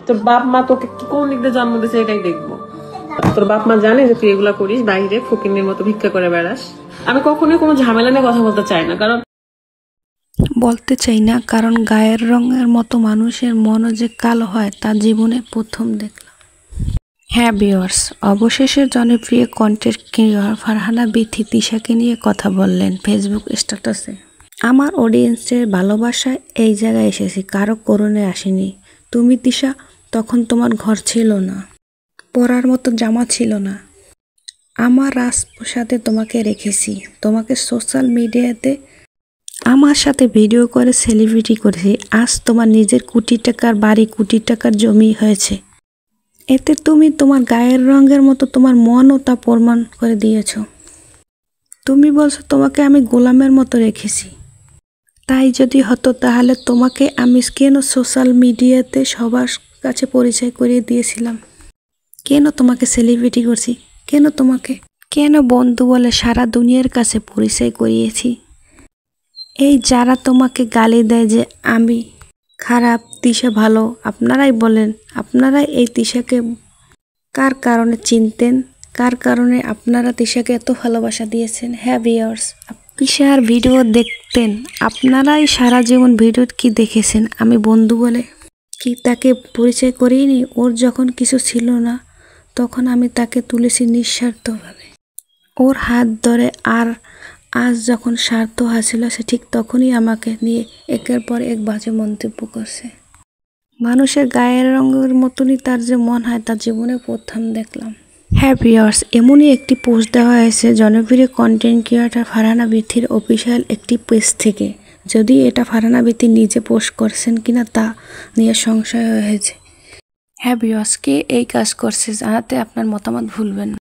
তোর বাপ মা তোকে কোন দিক দিয়ে জন্ম দিয়েছে এটাই দেখবো। তোর বাপ মা জানে যে তুই এগুলা করিস, বাইরে ফকিন্নির মতো ভিক্ষা করে বেড়াস। আমি কখনোই কোনো ঝামেলা নিয়ে কথা বলতে চাই না, কারণ গায়ের রঙের মতো মানুষের মনও যে কালো হয় তা জীবনে প্রথম দেখলাম। হ্যাঁ ভিউয়ার্স, অবশেষে জনপ্রিয় কন্টেন্ট ক্রিয়েটর ফারহানা বিথি তিশাকে নিয়ে কথা বললেন ফেসবুক স্ট্যাটাসে। আমার অডিয়েন্সের ভালোবাসায় এই জায়গায় এসেছি, কারো করুণে আসেনি। তুমি তিশা, তখন তোমার ঘর ছিল না, পরার মতো জামা ছিল না। আমার রাজপ্রাসাদে তোমাকে রেখেছি, তোমাকে সোশ্যাল মিডিয়াতে আমার সাথে ভিডিও করে সেলিব্রিটি করেছি। আজ তোমার নিজের কোটি টাকার বাড়ি, কোটি টাকার জমি হয়েছে। এতে তুমি তোমার গায়ের রঙের মতো তোমার মনও তা প্রমাণ করে দিয়েছ। তুমি বলছো তোমাকে আমি গোলামের মতো রেখেছি। তাই যদি হতো তাহলে তোমাকে আমি কেন সোশ্যাল মিডিয়াতে সবার কাছে পরিচয় করিয়ে দিয়েছিলাম? কেন তোমাকে সেলিব্রিটি করছি? কেন বন্ধু বলে সারা দুনিয়ার কাছে পরিচয় করিয়েছি? এই যারা তোমাকে গালি দেয় যে আমি খারাপ, তিশা ভালো, আপনারাই বলেন, আপনারাই এই তিশাকে কার কারণে চিনতেন, কার কারণে আপনারা তিশাকে এত ভালোবাসা দিয়েছেন? হ্যাঁ ভিউয়ার্স, তিশার ভিডিও দেখতেন, আপনারাই সারা জীবন ভিডিও কি দেখেছেন? আমি বন্ধু বলে কি তাকে পরিচয় করিনি? ওর যখন কিছু ছিল না তখন আমি তাকে তুলেছি নিঃস্বার্থভাবে, ওর হাত ধরে। আর আজ যখন স্বার্থ হাসিল সে ঠিক তখনই আমাকে নিয়ে একের পর এক বাজে মন্তব্য করছে। মানুষের গায়ের রঙের মতনই তার যে মন হয় তা জীবনে প্রথম দেখলাম। হ্যাঁ ভিউয়ার্স, এমনই একটি পোস্ট দেওয়া হয়েছে জনপ্রিয় কন্টেন্ট ক্রিয়েটর ফারহানা বিথির অফিসিয়াল একটি পেজ থেকে। যদি এটা ফারহানা বিথি নিজে পোস্ট করছেন কিনা তা নিয়ে সংশয় হয়েছে। হ্যাঁ ভিউয়ার্স, কে এই কাজ করছে জানাতে আপনার মতামত ভুলবেন না।